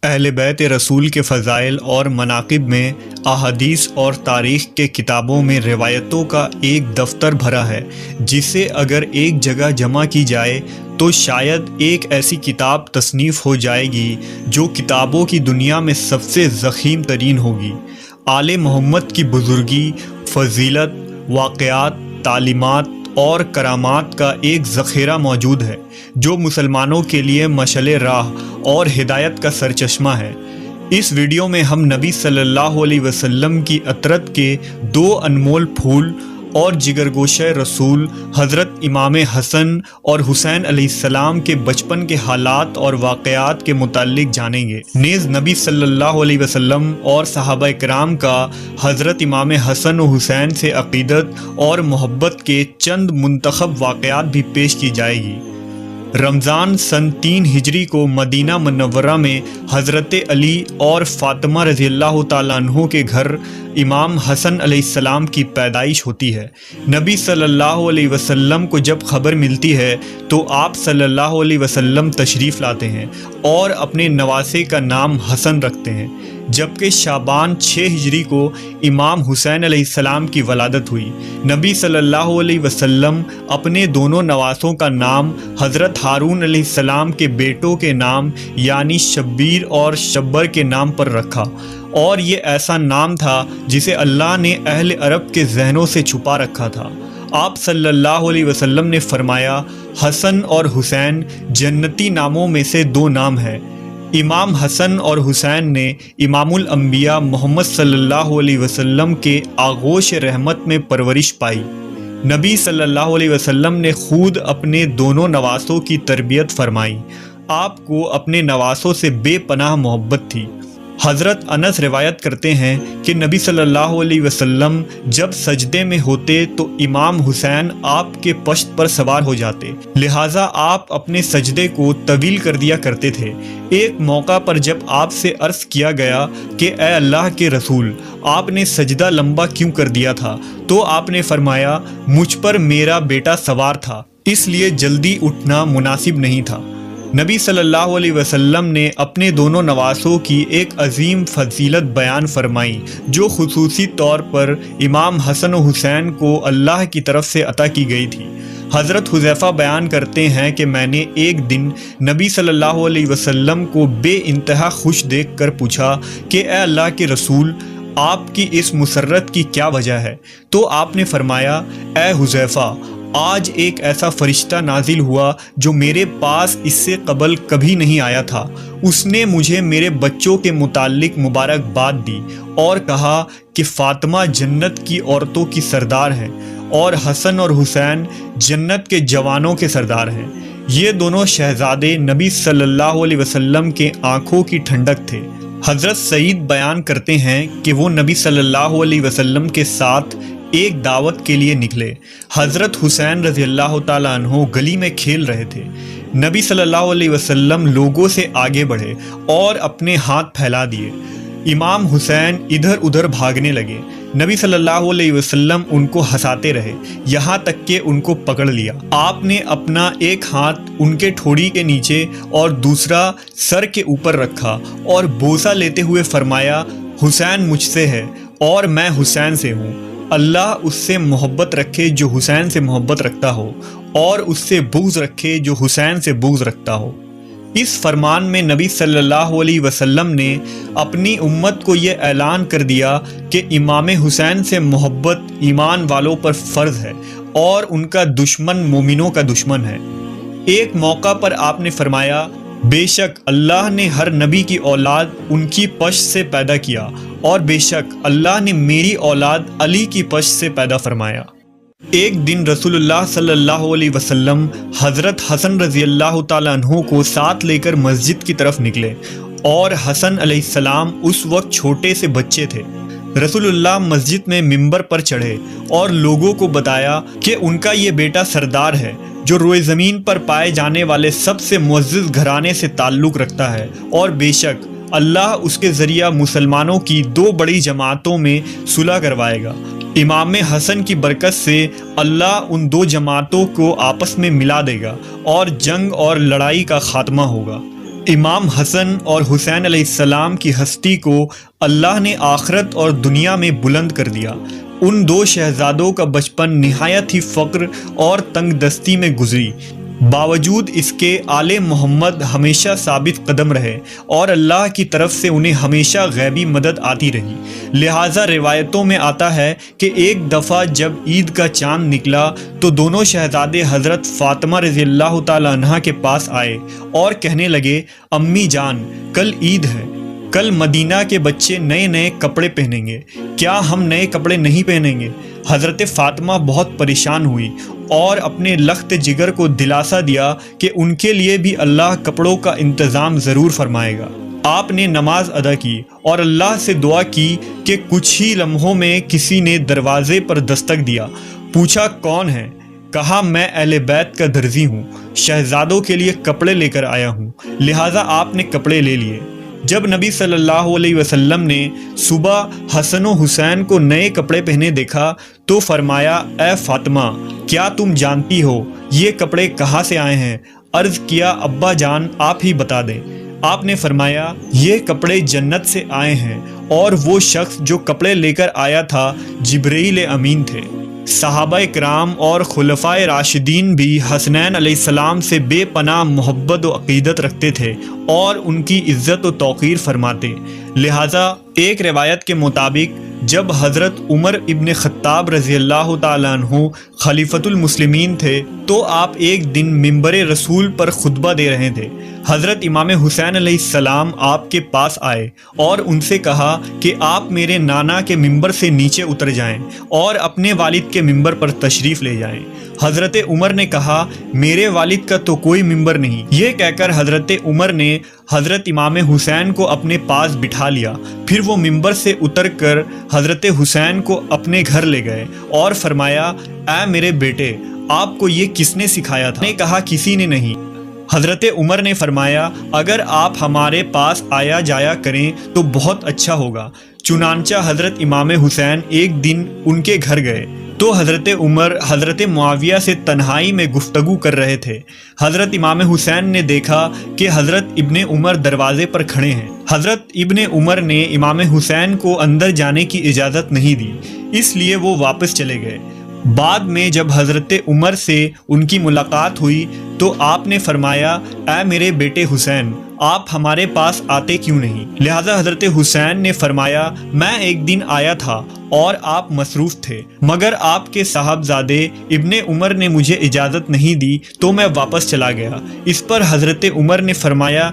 اہل بیت رسول کے فضائل اور مناقب میں احادیث اور تاریخ کے کتابوں میں روایتوں کا ایک دفتر بھرا ہے جسے اگر ایک جگہ جمع کی جائے تو شاید ایک ایسی کتاب تصنیف ہو جائے گی جو کتابوں کی دنیا میں سب سے ضخیم ترین ہوگی۔ آل محمد کی بزرگی، فضیلت، واقعات، تعلیمات اور کرامات کا ایک ذخیرہ موجود ہے جو مسلمانوں کے لیے مشعل راہ اور ہدایت کا سرچشمہ ہے۔ اس ویڈیو میں ہم نبی صلی اللہ علیہ وسلم کی عطرت کے دو انمول پھول اور جگرگوشہ رسول حضرت امام حسن اور حسین علیہ السلام کے بچپن کے حالات اور واقعات کے متعلق جانیں گے۔ نیز نبی صلی اللہ علیہ وسلم اور صحابہ کرام کا حضرت امام حسن و حسین سے عقیدت اور محبت کے چند منتخب واقعات بھی پیش کی جائے گی۔ رمضان سن 3 ہجری کو مدینہ منورہ میں حضرت علی اور فاطمہ رضی اللہ تعالیٰ عنہ کے گھر امام حسن علیہ السلام کی پیدائش ہوتی ہے۔ نبی صلی اللہ علیہ وسلم کو جب خبر ملتی ہے تو آپ صلی اللہ علیہ وسلم تشریف لاتے ہیں اور اپنے نواسے کا نام حسن رکھتے ہیں، جبکہ شعبان 6 ہجری کو امام حسین علیہ السلام کی ولادت ہوئی۔ نبی صلی اللہ علیہ وسلم اپنے دونوں نواسوں کا نام حضرت ہارون علیہ السلام کے بیٹوں کے نام یعنی شبیر اور شبر کے نام پر رکھا، اور یہ ایسا نام تھا جسے اللہ نے اہل عرب کے ذہنوں سے چھپا رکھا تھا۔ آپ صلی اللہ علیہ وسلم نے فرمایا، حسن اور حسین جنتی ناموں میں سے 2 نام ہیں۔ امام حسن اور حسین نے امام الانبیاء محمد صلی اللہ علیہ وسلم کے آغوش رحمت میں پرورش پائی۔ نبی صلی اللہ علیہ وسلم نے خود اپنے دونوں نواسوں کی تربیت فرمائی۔ آپ کو اپنے نواسوں سے بے پناہ محبت تھی۔ حضرت انس روایت کرتے ہیں کہ نبی صلی اللہ علیہ وسلم جب سجدے میں ہوتے تو امام حسین آپ کے پشت پر سوار ہو جاتے، لہٰذا آپ اپنے سجدے کو طویل کر دیا کرتے تھے۔ ایک موقع پر جب آپ سے عرض کیا گیا کہ اے اللہ کے رسول، آپ نے سجدہ لمبا کیوں کر دیا تھا؟ تو آپ نے فرمایا، مجھ پر میرا بیٹا سوار تھا، اس لیے جلدی اٹھنا مناسب نہیں تھا۔ نبی صلی اللہ علیہ وسلم نے اپنے دونوں نواسوں کی ایک عظیم فضیلت بیان فرمائی جو خصوصی طور پر امام حسن و حسین کو اللہ کی طرف سے عطا کی گئی تھی۔ حضرت حذیفہ بیان کرتے ہیں کہ میں نے ایک دن نبی صلی اللہ علیہ وسلم کو بے انتہا خوش دیکھ کر پوچھا کہ اے اللہ کے رسول، آپ کی اس مسرت کی کیا وجہ ہے؟ تو آپ نے فرمایا، اے حذیفہ، آج ایک ایسا فرشتہ نازل ہوا جو میرے پاس اس سے قبل کبھی نہیں آیا تھا۔ اس نے مجھے میرے بچوں کے متعلق مبارکباد دی اور کہا کہ فاطمہ جنت کی عورتوں کی سردار ہیں اور حسن اور حسین جنت کے جوانوں کے سردار ہیں۔ یہ دونوں شہزادے نبی صلی اللہ علیہ وسلم کے آنکھوں کی ٹھنڈک تھے۔ حضرت سعید بیان کرتے ہیں کہ وہ نبی صلی اللہ علیہ وسلم کے ساتھ ایک دعوت کے لیے نکلے۔ حضرت حسین رضی اللہ تعالیٰ عنہ گلی میں کھیل رہے تھے۔ نبی صلی اللہ علیہ وسلم لوگوں سے آگے بڑھے اور اپنے ہاتھ پھیلا دیے۔ امام حسین ادھر ادھر بھاگنے لگے۔ نبی صلی اللہ علیہ وسلم ان کو ہنساتے رہے یہاں تک کہ ان کو پکڑ لیا۔ آپ نے اپنا ایک ہاتھ ان کے ٹھوڑی کے نیچے اور دوسرا سر کے اوپر رکھا اور بوسہ لیتے ہوئے فرمایا، حسین مجھ سے ہے اور میں حسین سے ہوں۔ اللہ اس سے محبت رکھے جو حسین سے محبت رکھتا ہو، اور اس سے بغض رکھے جو حسین سے بغض رکھتا ہو۔ اس فرمان میں نبی صلی اللہ علیہ وسلم نے اپنی امت کو یہ اعلان کر دیا کہ امام حسین سے محبت ایمان والوں پر فرض ہے اور ان کا دشمن مومنوں کا دشمن ہے۔ ایک موقع پر آپ نے فرمایا، بے شک اللہ نے ہر نبی کی اولاد ان کی پشت سے پیدا کیا، اور بے شک اللہ نے میری اولاد علی کی پشت سے پیدا فرمایا۔ ایک دن رسول اللہ صلی اللہ علیہ وسلم حضرت حسن رضی اللہ تعالیٰ عنہ کو ساتھ لے کر مسجد کی طرف نکلے، اور حسن علیہ السلام اس وقت چھوٹے سے بچے تھے۔ رسول اللہ مسجد میں ممبر پر چڑھے اور لوگوں کو بتایا کہ ان کا یہ بیٹا سردار ہے جو روئے زمین پر پائے جانے والے سب سے معزز گھرانے سے تعلق رکھتا ہے، اور بے شک اللہ اس کے ذریعہ مسلمانوں کی 2 بڑی جماعتوں میں صلح کروائے گا۔ امام حسن کی برکت سے اللہ ان 2 جماعتوں کو آپس میں ملا دے گا اور جنگ اور لڑائی کا خاتمہ ہوگا۔ امام حسن اور حسین علیہ السلام کی ہستی کو اللہ نے آخرت اور دنیا میں بلند کر دیا۔ ان دو شہزادوں کا بچپن نہایت ہی فقر اور تنگ دستی میں گزری، باوجود اس کے آل محمد ہمیشہ ثابت قدم رہے اور اللہ کی طرف سے انہیں ہمیشہ غیبی مدد آتی رہی۔ لہٰذا روایتوں میں آتا ہے کہ ایک دفعہ جب عید کا چاند نکلا تو دونوں شہزادے حضرت فاطمہ رضی اللہ تعالیٰ عنہا کے پاس آئے اور کہنے لگے، امی جان، کل عید ہے، کل مدینہ کے بچے نئے نئے کپڑے پہنیں گے، کیا ہم نئے کپڑے نہیں پہنیں گے؟ حضرت فاطمہ بہت پریشان ہوئی اور اپنے لخت جگر کو دلاسا دیا کہ ان کے لیے بھی اللہ کپڑوں کا انتظام ضرور فرمائے گا۔ آپ نے نماز ادا کی اور اللہ سے دعا کی کہ کچھ ہی لمحوں میں کسی نے دروازے پر دستک دیا۔ پوچھا کون ہے؟ کہا میں اہل بیت کا درزی ہوں، شہزادوں کے لیے کپڑے لے کر آیا ہوں۔ لہٰذا آپ نے کپڑے لے لیے۔ جب نبی صلی اللہ علیہ وسلم نے صبح حسن و حسین کو نئے کپڑے پہنے دیکھا تو فرمایا، اے فاطمہ، کیا تم جانتی ہو یہ کپڑے کہاں سے آئے ہیں؟ عرض کیا، ابا جان آپ ہی بتا دیں۔ آپ نے فرمایا، یہ کپڑے جنت سے آئے ہیں اور وہ شخص جو کپڑے لے کر آیا تھا جبرائیل امین تھے۔ صحابہ کرام اور خلفائے راشدین بھی حسنین علیہ السلام سے بے پناہ محبت و عقیدت رکھتے تھے اور ان کی عزت و توقیر فرماتے۔ لہٰذا ایک روایت کے مطابق جب حضرت عمر ابن خطاب رضی اللہ تعالیٰ عنہ خلیفۃ المسلمین تھے تو آپ ایک دن منبر رسول پر خطبہ دے رہے تھے۔ حضرت امام حسین علیہ السلام آپ کے پاس آئے اور ان سے کہا کہ آپ میرے نانا کے منبر سے نیچے اتر جائیں اور اپنے والد کے منبر پر تشریف لے جائیں۔ حضرت عمر نے کہا، میرے والد کا تو کوئی منبر نہیں۔ یہ کہہ کر حضرت عمر نے حضرت امام حسین کو اپنے پاس بٹھا لیا، پھر وہ منبر سے اتر کر حضرت حسین کو اپنے گھر لے گئے اور فرمایا، اے میرے بیٹے، آپ کو یہ کس نے سکھایا تھا؟ نے کہا، کسی نے نہیں۔ حضرت عمر نے فرمایا، اگر آپ ہمارے پاس آیا جایا کریں تو بہت اچھا ہوگا۔ چنانچہ حضرت امام حسین ایک دن ان کے گھر گئے تو حضرت عمر حضرت معاویہ سے تنہائی میں گفتگو کر رہے تھے۔ حضرت امام حسین نے دیکھا کہ حضرت ابن عمر دروازے پر کھڑے ہیں۔ حضرت ابن عمر نے امام حسین کو اندر جانے کی اجازت نہیں دی، اس لیے وہ واپس چلے گئے۔ بعد میں جب حضرت عمر سے ان کی ملاقات ہوئی تو آپ نے فرمایا، اے میرے بیٹے حسین، آپ ہمارے پاس آتے کیوں نہیں؟ لہذا حضرت حسین نے فرمایا، میں ایک دن آیا تھا اور آپ مصروف تھے، مگر آپ کے صاحبزادے ابن عمر نے مجھے اجازت نہیں دی تو میں واپس چلا گیا۔ اس پر حضرت عمر نے فرمایا،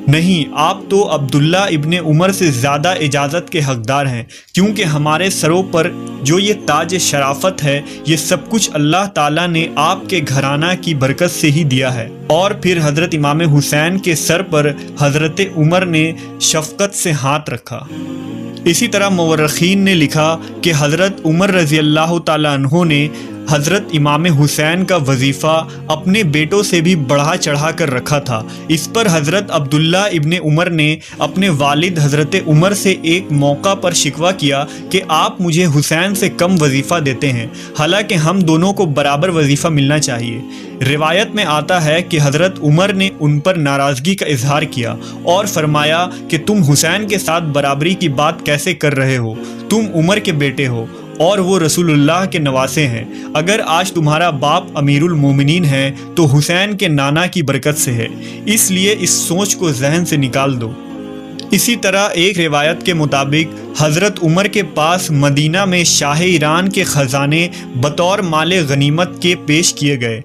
نہیں، آپ تو عبداللہ ابن عمر سے زیادہ اجازت کے حقدار ہیں، کیونکہ ہمارے سروں پر جو یہ تاج شرافت ہے یہ سب کچھ اللہ تعالیٰ نے آپ کے گھرانہ کی برکت سے ہی دیا ہے۔ اور پھر حضرت امام حسین کے سر پر حضرت عمر نے شفقت سے ہاتھ رکھا۔ اسی طرح مورخین نے لکھا کہ حضرت عمر رضی اللہ تعالیٰ عنہ نے حضرت امام حسین کا وظیفہ اپنے بیٹوں سے بھی بڑھا چڑھا کر رکھا تھا۔ اس پر حضرت عبداللہ ابن عمر نے اپنے والد حضرت عمر سے ایک موقع پر شکوہ کیا کہ آپ مجھے حسین سے کم وظیفہ دیتے ہیں، حالانکہ ہم دونوں کو برابر وظیفہ ملنا چاہیے۔ روایت میں آتا ہے کہ حضرت عمر نے ان پر ناراضگی کا اظہار کیا اور فرمایا کہ تم حسین کے ساتھ برابری کی بات کیسے کر رہے ہو؟ تم عمر کے بیٹے ہو اور وہ رسول اللہ کے نواسے ہیں۔ اگر آج تمہارا باپ امیر المومنین ہے تو حسین کے نانا کی برکت سے ہے، اس لیے اس سوچ کو ذہن سے نکال دو۔ اسی طرح ایک روایت کے مطابق حضرت عمر کے پاس مدینہ میں شاہ ایران کے خزانے بطور مال غنیمت کے پیش کیے گئے۔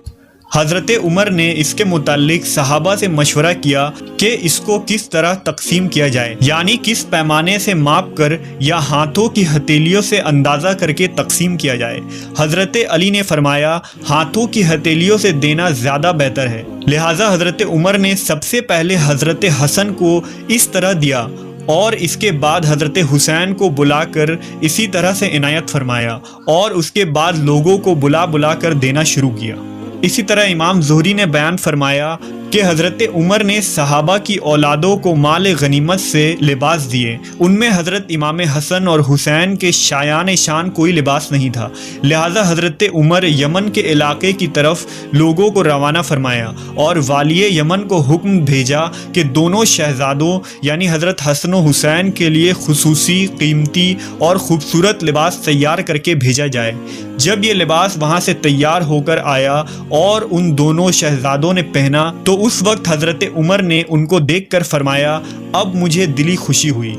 حضرت عمر نے اس کے متعلق صحابہ سے مشورہ کیا کہ اس کو کس طرح تقسیم کیا جائے، یعنی کس پیمانے سے ماپ کر یا ہاتھوں کی ہتھیلیوں سے اندازہ کر کے تقسیم کیا جائے۔ حضرت علی نے فرمایا، ہاتھوں کی ہتھیلیوں سے دینا زیادہ بہتر ہے۔ لہٰذا حضرت عمر نے سب سے پہلے حضرت حسن کو اس طرح دیا اور اس کے بعد حضرت حسین کو بلا کر اسی طرح سے عنایت فرمایا اور اس کے بعد لوگوں کو بلا بلا کر دینا شروع کیا۔ اسی طرح امام زہری نے بیان فرمایا کہ حضرت عمر نے صحابہ کی اولادوں کو مال غنیمت سے لباس دیے۔ ان میں حضرت امام حسن اور حسین کے شایان شان کوئی لباس نہیں تھا، لہٰذا حضرت عمر یمن کے علاقے کی طرف لوگوں کو روانہ فرمایا اور والی یمن کو حکم بھیجا کہ دونوں شہزادوں یعنی حضرت حسن و حسین کے لیے خصوصی، قیمتی اور خوبصورت لباس تیار کر کے بھیجا جائے۔ جب یہ لباس وہاں سے تیار ہو کر آیا اور ان دونوں شہزادوں نے پہنا تو اس وقت حضرت عمر نے ان کو دیکھ کر فرمایا، اب مجھے دلی خوشی ہوئی۔